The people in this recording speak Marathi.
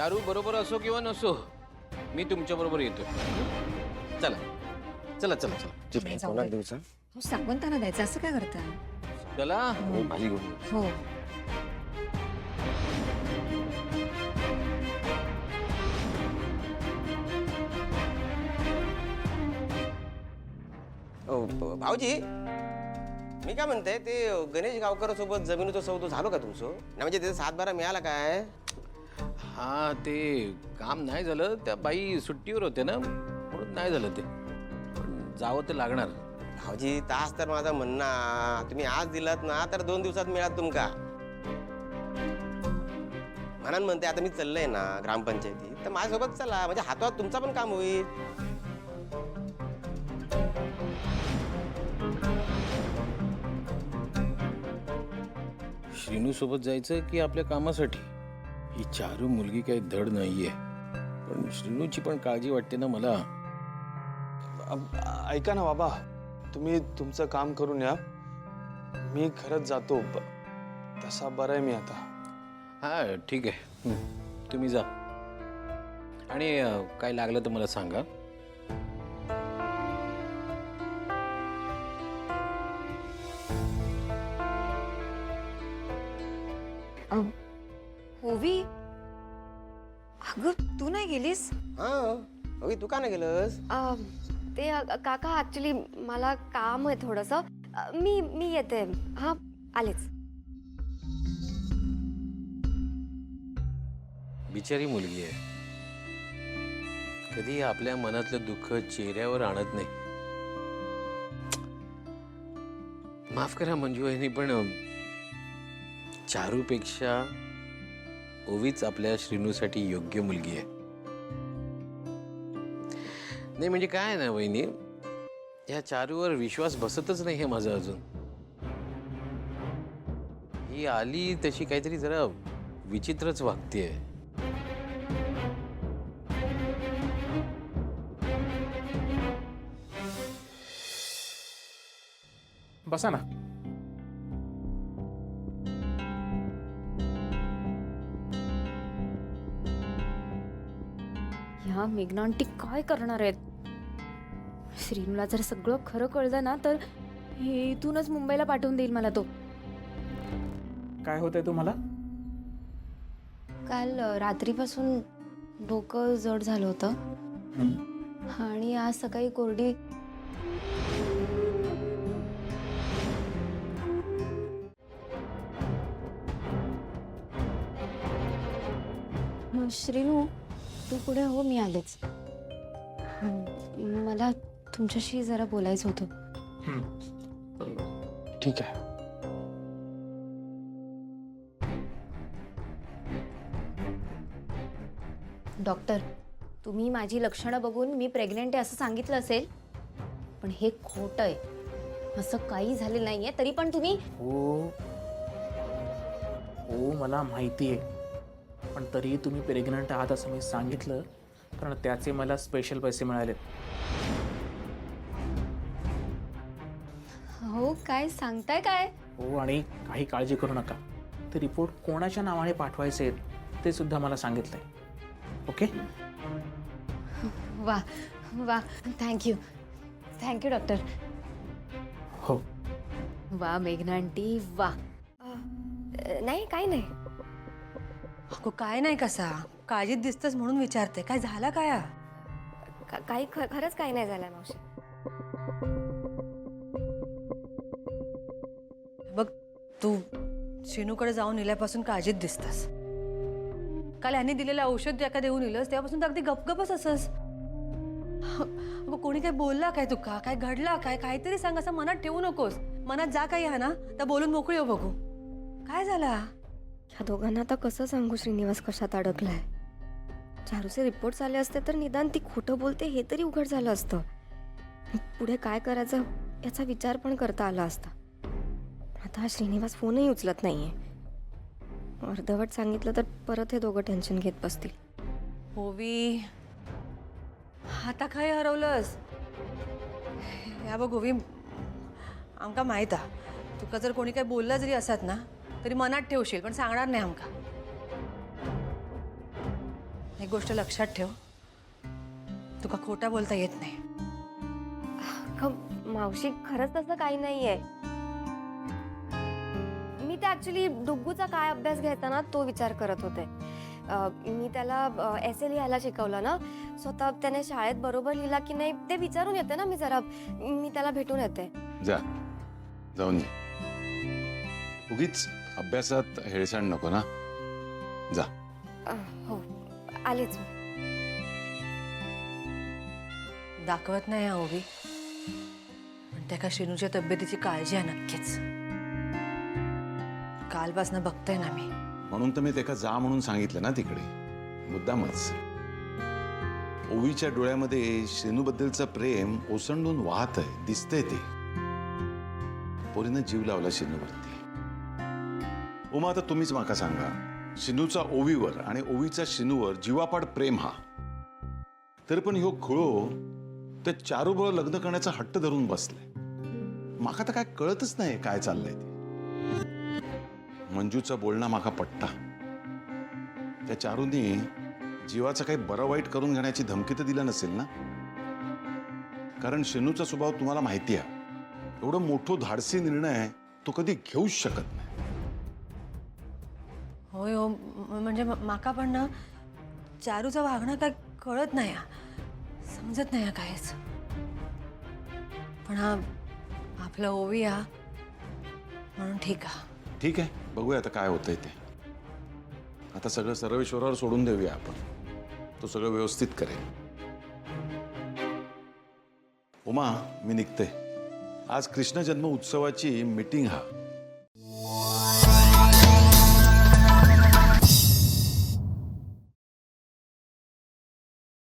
चारू बरोबर असो किंवा नसो, मी तुमच्या बरोबर येतो. चला चला चला चला. कोणाला द्यायचा? हो, सावंतांना द्यायचं असं काय करता? चला. भाजी घेऊन ये. हो. भाऊजी, मी काय म्हणते ते गणेश गावकर सोबत जमिनीचं सौदो झालो का तुमचं? नाही म्हणजे त्याचा 7-12 मिळाला काय? हा, ते काम नाही झालं. त्या बाई सुट्टीवर होते ना, म्हणून नाही झालं ते. पण जावं ते लागणार. भाऊजी, तास तर माझा म्हणणं, तुम्ही आज दिलात ना तर 2 दिवसात मिळात तुमका. म्हणून म्हणते आता मी चाललंय ना ग्रामपंचायतीत, तर माझ्यासोबत चला, म्हणजे हातात तुमचा पण काम होईल. श्रीनू सोबत जायचं की आपल्या कामासाठी? ही चारू मुलगी काही धड नाहीये, पण श्रीनूची पण काळजी वाटते ना मला. ऐका ना बाबा, तुम्ही तुमचं काम करून या, मी खरंच जातो. तसा बरा आहे मी आता. हा ठीक आहे, तुम्ही जा. आणि काय लागलं तर मला सांगा. ओवी, अगं तू नाही गेलीस? हा, अवी तू का नाही गेलंस? ते काका ऍक्च्युली मला काम आहे थोडंसं. मी येते. हा, आलेच. बिचारी मुलगी आहे, कधी आपल्या मनातलं दुःख चेहऱ्यावर आणत नाही. माफ करा मंजू वहिनी, पण चारूपेक्षा ओवीच आपल्या श्रीनूसाठी योग्य मुलगी आहे. नाही म्हणजे काय ना वहिनी, या चारूवर विश्वास बसतच नाही हे माझं अजून. ही आली तशी काहीतरी जरा विचित्रच वागतेय. बसा ना. ह्या मेघना आंटी काय करणार आहेत? श्रीनूला जर सगळं खरं कळलं ना तर इथूनच मुंबईला पाठवून देईल मला तो. काय होतंय तुम्हाला? काल रात्रीपासून डोकं जड झालं होतं आणि आज सकाळी कोरडी. श्रीनू, तू पुढे हो, मी आलेच. मला तुमच्याशी जरा बोलायचं होतं. ठीक आहे. डॉक्टर, तुम्ही माझी लक्षणं बघून मी प्रेग्नेंट आहे असं सांगितलं असेल, पण हे खोटं आहे. असं काही झालं नाहीये, तरी पण तुम्ही. हो हो, मला माहिती आहे, पण तरी तुम्ही प्रेग्नंट आहात असं मी सांगितलं कारण त्याचे मला स्पेशल पैसे मिळाले. हो, काय सांगताय काय? हो, आणि काही काळजी करू नका. ते रिपोर्ट कोणाच्या नावाने पाठवायचे आहेत ते सुद्धा मला सांगितलंय. ओके. वा वा, थँक्यू डॉक्टर. हो. वा मेघना आंटी, वा. नाही, काही नाही. अगो काय नाही, कसा काळजीत दिसतस म्हणून विचारते. काय झालं काय? काही खरंच काही नाही झालंय मावशी. बघ, तू श्रीनूकडे जाऊन इल्यापासून काळजीत दिसतस. काल यांनी दिलेलं औषध ज्या का देऊन इलस तेव्हापासून तर अगदी गपगपच असस. अगं कोणी काय बोलला काय तुका? काय घडला काय? काहीतरी सांग. असं मनात ठेवू नकोस. मनात जा काही हा ना तर बोलून मोकळी हो. बघू काय झाला. ह्या दोघांना आता कसं सांगू श्रीनिवास कशात अडकलाय? चारूचे रिपोर्ट्स आले असते तर निदान ती खोटं बोलते हे तरी उघड झालं असतं. पुढे काय करायचं याचा विचार पण करता आला असता. आता हा श्रीनिवास फोनही उचलत नाहीये. अर्धवट सांगितलं तर परत हे दोघं टेन्शन घेत बसतील. ओवी, आता काय हरवलंस? या बघ ओवी, आमका माहीत आ तुका जर कोणी काय बोलला जरी असत ना तरी मनात ठेवशील, पण सांगणार नाही आमका. एक गोष्ट लक्षात ठेव, तुका खोटा बोलता येत नाही. मावशी खरंच तसं काही नाहीये. मी ते ऍक्च्युली डुग्गूचा काय अभ्यास घ्यायचा ना तो विचार करत होते. मी त्याला एसे लिहायला शिकवलं ना, स्वतः त्याने शाळेत बरोबर लिहिला की नाही ते विचारून येते ना. मी त्याला भेटून येते. जा जाऊन ये. उगीच अभ्यासात हेळसांड नको ना. जा. हो आलेच. दाखवत नाही हा ओवी, पण त्या का शिनूच्या तब्येतीची काळजी आहे नक्कीच. कालपासून बघतोय ना मी. म्हणून तर मी त्याला जा म्हणून सांगितलं ना तिकडे, मुद्दामच. ओवीच्या डोळ्यामध्ये शेनूबद्दलचं प्रेम ओसंडून वाहत आहे, दिसतंय ते. पोरीनं जीव लावला शेनूवरती. उमा, आता तुम्हीच माका सांगा, शिनूचा ओवीवर आणि ओवीचा शिनूवर जीवापाड प्रेम हा, तरी पण ह्यो खुळो त्या चारूबरोबर लग्न करण्याचा हट्ट धरून बसलाय. माका तर काय कळतच नाही काय चाललंय ते. मंजूचा बोलणं माका पट्टा. त्या चारूनी जीवाचं काही बरं वाईट करून घेण्याची धमकी तर दिला नसेल ना, कारण शेनूचा स्वभाव तुम्हाला माहिती आहे. एवढं मोठं धाडसी निर्णय तो कधी घेऊच शकत नाही. होय हो, म्हणजे माका पण ना चारूचं वागणं काय कळत नाही, समजत नाही कायच. पण हा आपला ओवी हा म्हणून ठीक आहे. ठीक आहे, बघूया आता काय होतंय ते. आता सगळं सर्वेश्वरावर सोडून देऊया आपण, तो सगळं व्यवस्थित करेल. उमा, मी निघते. आज कृष्ण जन्म उत्सवाची मीटिंग हा.